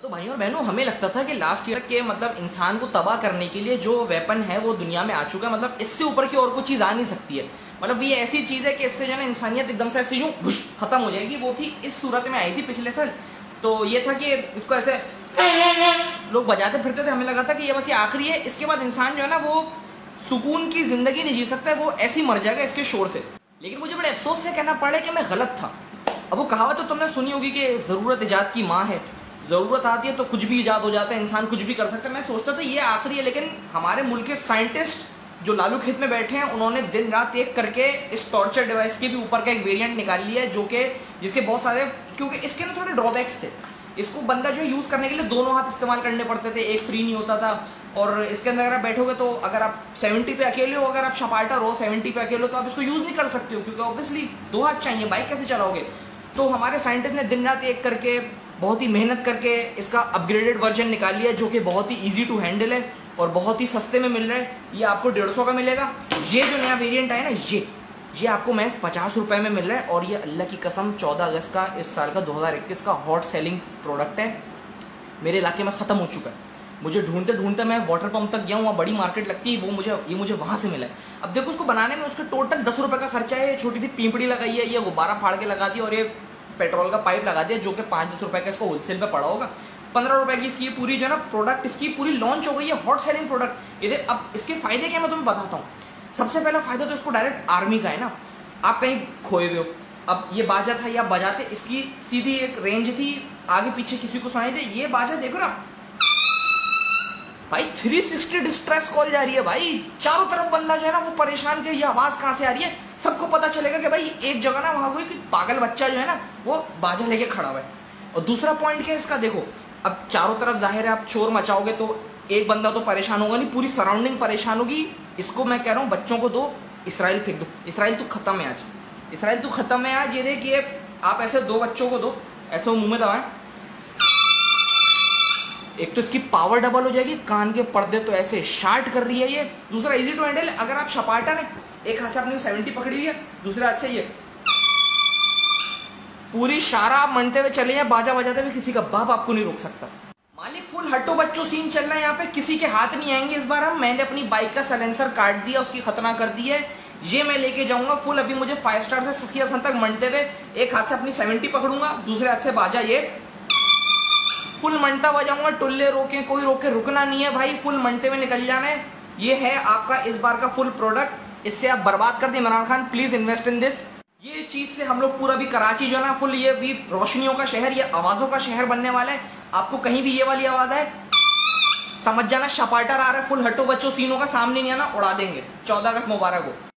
तो भाइयों और बहनों, हमें लगता था कि लास्ट ईयर के मतलब इंसान को तबाह करने के लिए जो वेपन है वो दुनिया में आ चुका है, मतलब इससे ऊपर की और कोई चीज़ आ नहीं सकती है। मतलब ये ऐसी चीज़ है कि इससे जो है ना इंसानियत एकदम से ऐसे यूं खत्म हो जाएगी। वो थी इस सूरत में आई थी पिछले साल। तो ये था कि इसको ऐसे लोग बजाते फिरते थे, हमें लगा था कि ये बस ये आखिरी है, इसके बाद इंसान जो है ना वो सुकून की जिंदगी नहीं जी सकता है, वो ऐसे ही मर जाएगा इसके शोर से। लेकिन मुझे बड़े अफसोस से कहना पड़ा कि मैं गलत था। अब वो कहावत तो तुमने सुनी होगी कि ज़रूरत ईजाद की माँ है। ज़रूरत आती है तो कुछ भी ईजाद हो जाता है, इंसान कुछ भी कर सकता है। मैं सोचता था ये आखिरी है, लेकिन हमारे मुल्क के साइंटिस्ट जो लालू खेत में बैठे हैं उन्होंने दिन रात एक करके इस टॉर्चर डिवाइस के भी ऊपर का एक वेरिएंट निकाल लिया है, जो कि जिसके बहुत सारे, क्योंकि इसके ना थोड़े ड्रॉबैक्स थे। इसको बंदा जो यूज़ करने के लिए दोनों हाथ इस्तेमाल करने पड़ते थे, एक फ्री नहीं होता था। और इसके अंदर अगर आप बैठोगे तो अगर आप 70 पे अकेले हो, अगर आप शपाटर हो 70 पे अकेले हो, तो आप इसको यूज़ नहीं कर सकते हो, क्योंकि ऑब्वियसली दो हाथ चाहिए, बाइक कैसे चलाओगे। तो हमारे साइंटिस्ट ने दिन रात एक करके बहुत ही मेहनत करके इसका अपग्रेडेड वर्जन निकाल लिया, जो कि बहुत ही ईजी टू हैंडल है और बहुत ही सस्ते में मिल रहा है। ये आपको 150 का मिलेगा। ये जो नया वेरिएंट आया ना, ये आपको महज 50 रुपये में मिल रहा है। और ये अल्लाह की कसम 14 अगस्त का इस साल का 2021 का हॉट सेलिंग प्रोडक्ट है। मेरे इलाके में ख़त्म हो चुका है। मुझे ढूंढते ढूंढते मैं वाटर पंप तक गया हूँ, वहाँ बड़ी मार्केट लगती है, ये मुझे वहाँ से मिला है। अब देखो उसको बनाने में उसके टोटल 10 रुपये का खर्चा है। छोटी सी पीपड़ी लगाई है, ये गुब्बारा फाड़ के लगा दिया, और ये पेट्रोल का पाइप लगा दिया, जो कि 5-10 रुपये का इसको होलसेल पे पड़ा होगा। 15 रुपये की इसकी पूरी जो है ना प्रोडक्ट इसकी पूरी लॉन्च हो गई है, हॉट सेलिंग प्रोडक्ट। ये अब इसके फायदे क्या मैं तुम्हें बताता हूँ। सबसे पहला फायदा तो इसको डायरेक्ट आर्मी का है ना। आप कहीं खोए हुए हो, अब ये बाजा था, या बजाते, इसकी सीधी एक रेंज थी, आगे पीछे किसी को सुनाई दे, ये बाजा देखो ना भाई, 360 डिस्ट्रेस कॉल जा रही है भाई। चारों तरफ बंदा जो है ना वो परेशान के, ये आवाज कहाँ से आ रही है, सबको पता चलेगा कि भाई एक जगह ना वहां कोई पागल बच्चा जो है ना वो बाजा लेके खड़ा हुआ है। और दूसरा पॉइंट क्या है इसका, देखो अब चारों तरफ जाहिर है आप शोर मचाओगे तो एक बंदा तो परेशान होगा नहीं, पूरी सराउंडिंग परेशान होगी। इसको मैं कह रहा हूँ बच्चों को दो, इसराइल फेंक दो। इसराइल तो खत्म है आज, इसराइल तो खत्म है आज। ये देखिए आप ऐसे दो बच्चों को दो, ऐसे वो मुंह में दबाएं, एक तो इसकी पावर डबल हो जाएगी, कान के पर्दे तो ऐसे शार्ट कर रही है ये। दूसरा इजी टू हैंडल, अगर आप शपाटर है, एक हाथ से आपने 70 पकड़ी हुई है, दूसरे हाथ से ये पूरी शारा आप मनते हुए चले हैं, बाजा बजाते हुए, किसी का बाप आपको नहीं रोक सकता। मालिक फुल हट्टो बच्चों सीन चल रहा है यहाँ पे, किसी के हाथ नहीं आएंगे इस बार हम। मैंने अपनी बाइक का साइलेंसर काट दिया, उसकी खतना कर दी है। ये मैं लेके जाऊंगा फुल। अभी मुझे 5 स्टार से सखिया सन तक मनते हुए एक हाथ से अपनी 70 पकड़ूंगा, दूसरे हाथ से बाजा ये फुल मनता बजाऊंगा। टुल्ले रोके, कोई रोके, रुकना नहीं है भाई, फुल मनते हुए निकल जाना है। ये है आपका इस बार का फुल प्रोडक्ट। इससे आप बर्बाद कर दें। Imran Khan please invest in this. ये चीज से हम लोग पूरा भी कराची जो है ना फुल, ये भी रोशनियों का शहर, ये आवाजों का शहर बनने वाला है। आपको कहीं भी ये वाली आवाज आए समझ जाना शपाटर आ रहा है, फुल हट्टो बच्चों सीनों का सामने नहीं आना, उड़ा देंगे। 14 अगस्त मुबारक हो।